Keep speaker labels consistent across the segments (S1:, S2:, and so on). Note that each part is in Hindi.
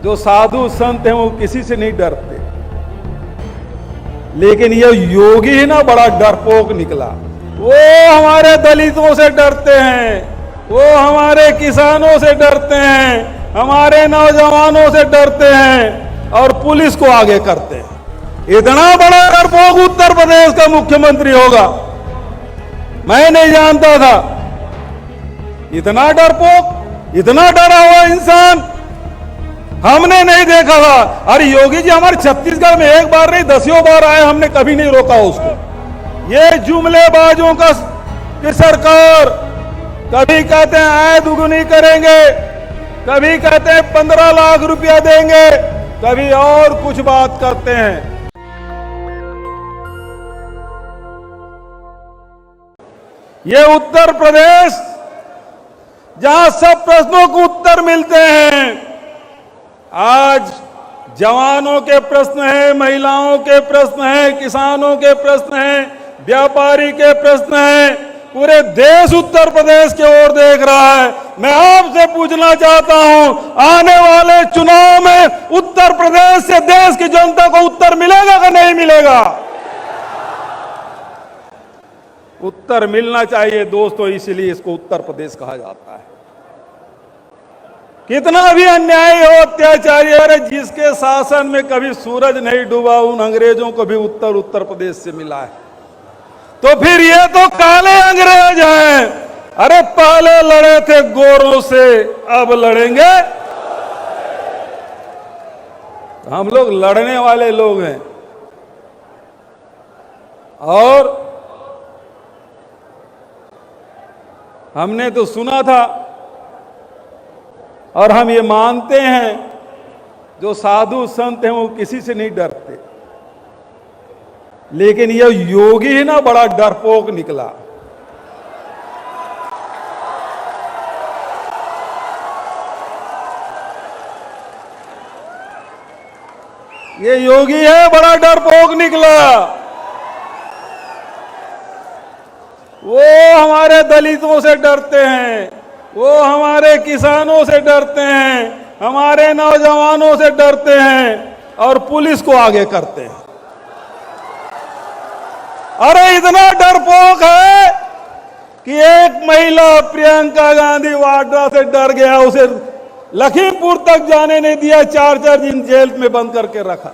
S1: जो साधु संत हैं वो किसी से नहीं डरते, लेकिन ये योगी ही ना बड़ा डरपोक निकला। वो हमारे दलितों से डरते हैं, वो हमारे किसानों से डरते हैं, हमारे नौजवानों से डरते हैं और पुलिस को आगे करते हैं। इतना बड़ा डरपोक उत्तर प्रदेश का मुख्यमंत्री होगा, मैं नहीं जानता था। इतना डरपोक, इतना डरा हुआ इंसान हमने नहीं देखा था। अरे योगी जी हमारे छत्तीसगढ़ में एक बार नहीं 10 बार आए, हमने कभी नहीं रोका उसको। ये जुमलेबाजों का की सरकार, कभी कहते हैं आय दुगुनी करेंगे, कभी कहते हैं 15 लाख रुपया देंगे, कभी और कुछ बात करते हैं। ये उत्तर प्रदेश जहां सब प्रश्नों को उत्तर मिलते हैं, आज जवानों के प्रश्न हैं, महिलाओं के प्रश्न हैं, किसानों के प्रश्न हैं, व्यापारी के प्रश्न हैं, पूरे देश उत्तर प्रदेश की ओर देख रहा है। मैं आपसे पूछना चाहता हूं, आने वाले चुनाव में उत्तर प्रदेश से देश की जनता को उत्तर मिलेगा कि नहीं मिलेगा? उत्तर मिलना चाहिए दोस्तों, इसलिए इसको उत्तर प्रदेश कहा जाता है। कितना भी अन्याय हो, अत्याचारी, अरे जिसके शासन में कभी सूरज नहीं डूबा उन अंग्रेजों को भी उत्तर प्रदेश से मिला है। तो फिर ये तो काले अंग्रेज हैं। अरे पहले लड़े थे गोरों से, अब लड़ेंगे। हम लोग लड़ने वाले लोग हैं और हमने तो सुना था और हम ये मानते हैं, जो साधु संत हैं वो किसी से नहीं डरते, लेकिन ये योगी ही ना बड़ा डरपोक निकला। ये योगी है, बड़ा डरपोक निकला। वो हमारे दलितों से डरते हैं, वो हमारे किसानों से डरते हैं, हमारे नौजवानों से डरते हैं और पुलिस को आगे करते हैं। अरे इतना डरपोक है कि एक महिला प्रियंका गांधी वाड्रा से डर गया, उसे लखीमपुर तक जाने नहीं दिया, 4 दिन जेल में बंद करके रखा।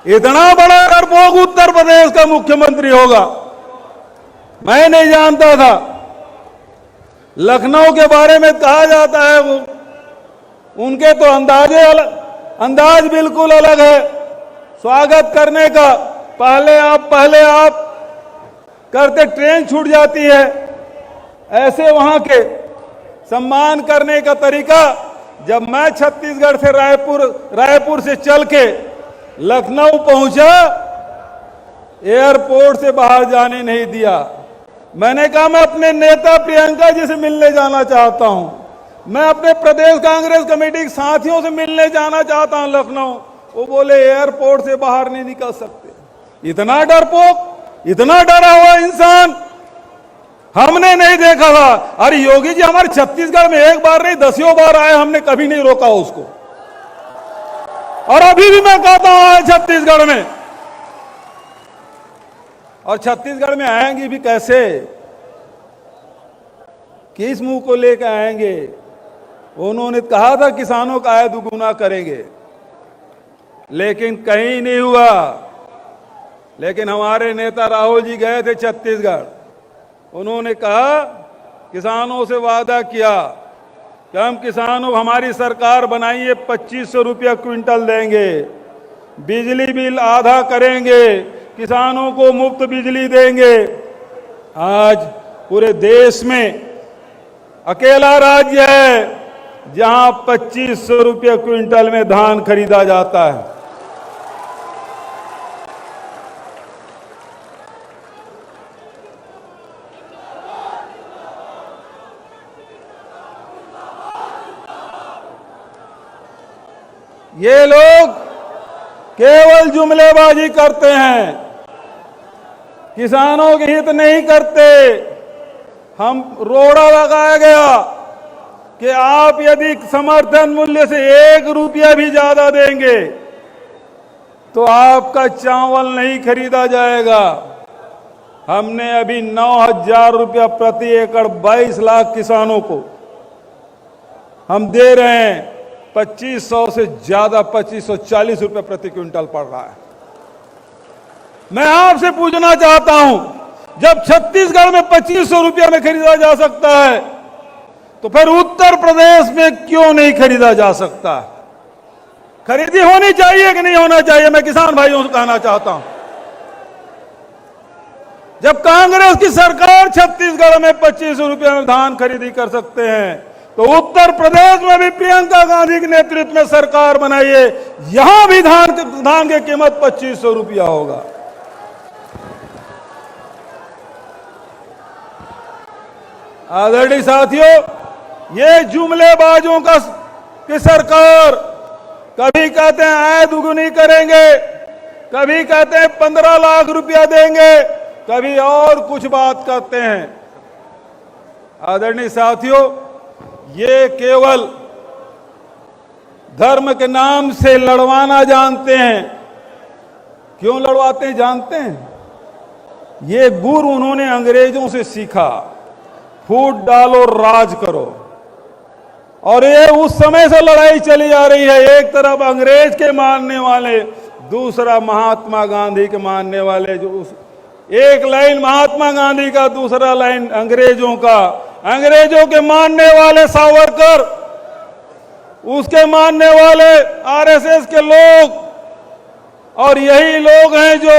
S1: इतना बड़ा डरपोक उत्तर प्रदेश का मुख्यमंत्री होगा, मैं नहीं जानता था। लखनऊ के बारे में कहा जाता है वो उनके तो अंदाज बिल्कुल अलग है स्वागत करने का। पहले आप करते ट्रेन छूट जाती है, ऐसे वहां के सम्मान करने का तरीका। जब मैं छत्तीसगढ़ से रायपुर से चल के लखनऊ पहुंचा, एयरपोर्ट से बाहर जाने नहीं दिया। मैंने कहा मैं अपने नेता प्रियंका जी से मिलने जाना चाहता हूं, मैं अपने प्रदेश कांग्रेस कमेटी के साथियों से मिलने जाना चाहता हूं लखनऊ। वो बोले एयरपोर्ट से बाहर नहीं निकल सकते। इतना डरपोक, इतना डरा हुआ इंसान हमने नहीं देखा था। अरे योगी जी हमारे छत्तीसगढ़ में एक बार नहीं 10 बार आए, हमने कभी नहीं रोका उसको। और अभी भी मैं कहता हूं छत्तीसगढ़ में, और छत्तीसगढ़ में आएंगे भी कैसे, किस मुंह को लेकर आएंगे? उन्होंने कहा था किसानों का आय दुगुना करेंगे, लेकिन कहीं नहीं हुआ। लेकिन हमारे नेता राहुल जी गए थे छत्तीसगढ़, उन्होंने कहा, किसानों से वादा किया कि हम किसानों, हमारी सरकार बनाइए 2500 रुपया क्विंटल देंगे, बिजली बिल आधा करेंगे, किसानों को मुफ्त बिजली देंगे। आज पूरे देश में अकेला राज्य है जहां 2500 रुपये क्विंटल में धान खरीदा जाता है। ये लोग केवल जुमलेबाजी करते हैं, किसानों के हित नहीं करते। हम रोड़ा लगाया गया कि आप यदि समर्थन मूल्य से 1 रुपया भी ज्यादा देंगे तो आपका चावल नहीं खरीदा जाएगा। हमने अभी 9,000 रुपया प्रति एकड़ 22 लाख किसानों को हम दे रहे हैं। 2500 से ज्यादा 2540 रुपये प्रति क्विंटल पड़ रहा है। मैं आपसे पूछना चाहता हूं, जब छत्तीसगढ़ में 2500 रुपया में खरीदा जा सकता है तो फिर उत्तर प्रदेश में क्यों नहीं खरीदा जा सकता? खरीदी होनी चाहिए कि नहीं होना चाहिए? मैं किसान भाइयों से कहना चाहता हूं, जब कांग्रेस की सरकार छत्तीसगढ़ में 2500 रुपये में धान खरीदी कर सकते हैं तो उत्तर प्रदेश में भी प्रियंका गांधी के नेतृत्व में सरकार बनाइए, यहां भी धान की कीमत 2500 रुपया होगा। आदरणीय साथियों, ये जुमलेबाजों की सरकार कभी कहते हैं आय दुगुनी करेंगे, कभी कहते हैं 15 लाख रुपया देंगे, कभी और कुछ बात करते हैं। आदरणीय साथियों, ये केवल धर्म के नाम से लड़वाना जानते हैं। क्यों लड़वाते हैं जानते हैं? ये गुर उन्होंने अंग्रेजों से सीखा, फूट डालो राज करो। और ये उस समय से लड़ाई चली आ रही है, एक तरफ अंग्रेज के मानने वाले, दूसरा महात्मा गांधी के मानने वाले। जो एक लाइन महात्मा गांधी का, दूसरा लाइन अंग्रेजों का। अंग्रेजों के मानने वाले सावरकर, उसके मानने वाले आरएसएस के लोग, और यही लोग हैं जो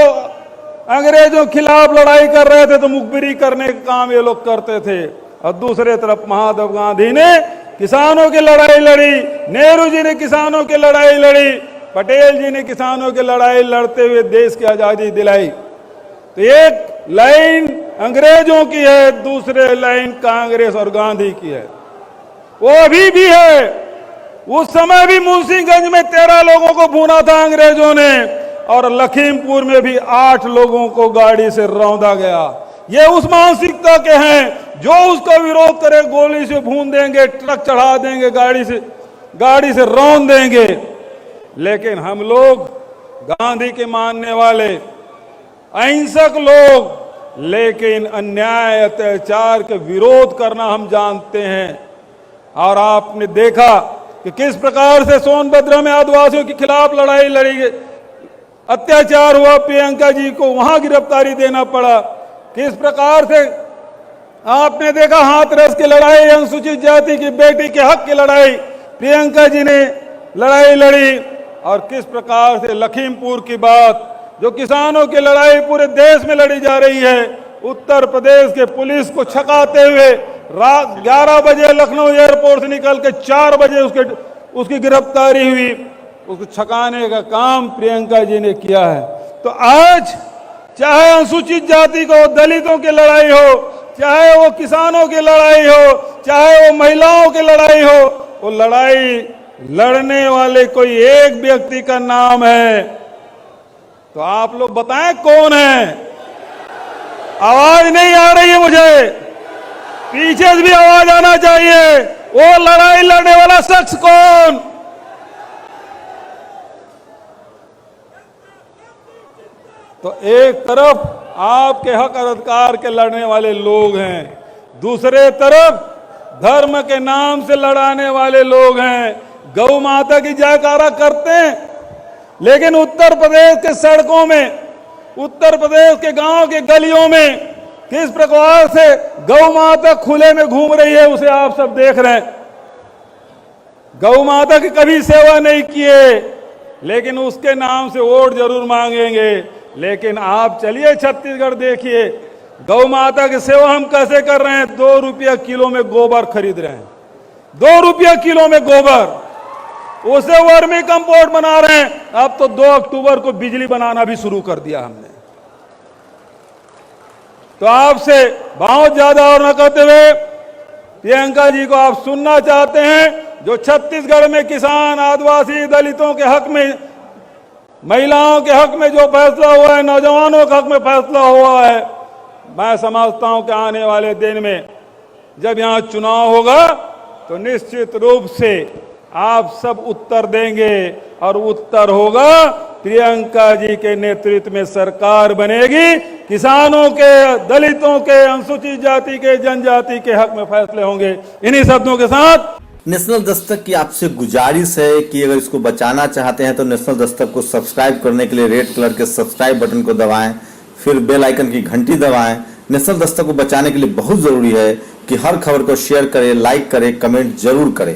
S1: अंग्रेजों के खिलाफ लड़ाई कर रहे थे तो मुखबिरी करने का काम ये लोग करते थे। और दूसरे तरफ महात्मा गांधी ने किसानों की लड़ाई लड़ी, नेहरू जी ने किसानों की लड़ाई लड़ी, पटेल जी ने किसानों की लड़ाई लड़ते हुए देश की आजादी दिलाई। तो एक लाइन अंग्रेजों की है, दूसरे लाइन कांग्रेस और गांधी की है। वो अभी भी है। उस समय भी मुंशीगंज में 13 लोगों को भूना था अंग्रेजों ने, और लखीमपुर में भी 8 लोगों को गाड़ी से रौंदा गया। ये उस मानसिकता के हैं जो उसका विरोध करे गोली से भून देंगे, ट्रक चढ़ा देंगे, गाड़ी से रौंद देंगे। लेकिन हम लोग गांधी के मानने वाले अहिंसक लोग, लेकिन अन्याय अत्याचार के विरोध करना हम जानते हैं। और आपने देखा कि किस प्रकार से सोनभद्र में आदिवासियों के खिलाफ लड़ाई लड़ी गई, अत्याचार हुआ, प्रियंका जी को वहां गिरफ्तारी देना पड़ा। किस प्रकार से आपने देखा हाथरस की लड़ाई, अनुसूचित जाति की बेटी के हक की लड़ाई प्रियंका जी ने लड़ाई लड़ी। और किस प्रकार से लखीमपुर की बात, जो किसानों की लड़ाई पूरे देश में लड़ी जा रही है, उत्तर प्रदेश के पुलिस को छकाते हुए रात 11 बजे लखनऊ एयरपोर्ट से निकल के 4 बजे उसकी गिरफ्तारी हुई। उसको छकाने का काम प्रियंका जी ने किया है। तो आज चाहे अनुसूचित जाति को, दलितों की लड़ाई हो, चाहे वो किसानों की लड़ाई हो, चाहे वो महिलाओं की लड़ाई हो, वो लड़ाई लड़ने वाले कोई एक व्यक्ति का नाम है। तो आप लोग बताएं कौन है? आवाज नहीं आ रही है मुझे, पीछे से भी आवाज आना चाहिए। वो लड़ाई लड़ने वाला शख्स कौन? तो एक तरफ आपके हक अधिकार के लड़ने वाले लोग हैं, दूसरे तरफ धर्म के नाम से लड़ाने वाले लोग हैं। गौ माता की जयकारा करते हैं, लेकिन उत्तर प्रदेश के सड़कों में, उत्तर प्रदेश के गांव के गलियों में किस प्रकार से गौ माता खुले में घूम रही है, उसे आप सब देख रहे हैं। गौ माता की कभी सेवा नहीं किए, लेकिन उसके नाम से वोट जरूर मांगेंगे। लेकिन आप चलिए छत्तीसगढ़ देखिए, गौ माता की सेवा हम कैसे कर रहे हैं। 2 रुपया किलो में गोबर खरीद रहे हैं, 2 रुपया किलो में गोबर, उसे वर्मी कंपोस्ट बना रहे हैं। अब तो 2 अक्टूबर को बिजली बनाना भी शुरू कर दिया हमने। तो आपसे बहुत ज्यादा और न कहते हुए प्रियंका जी को आप सुनना चाहते हैं, जो छत्तीसगढ़ में किसान, आदिवासी, दलितों के हक में, महिलाओं के हक में जो फैसला हुआ है, नौजवानों के हक में फैसला हुआ है। मैं समझता हूं कि आने वाले दिन में जब यहां चुनाव होगा तो निश्चित रूप से आप सब उत्तर देंगे और उत्तर होगा प्रियंका जी के नेतृत्व में सरकार बनेगी। किसानों के, दलितों के, अनुसूचित जाति के, जनजाति के हक में फैसले होंगे। इन्हीं शब्दों के साथ
S2: नेशनल दस्तक की आपसे गुजारिश है कि अगर इसको बचाना चाहते हैं तो नेशनल दस्तक को सब्सक्राइब करने के लिए रेड कलर के सब्सक्राइब बटन को दबाएं, फिर बेल आइकन की घंटी दबाएं। नेशनल दस्तक को बचाने के लिए बहुत जरूरी है कि हर खबर को शेयर करें, लाइक करें, कमेंट जरूर करें।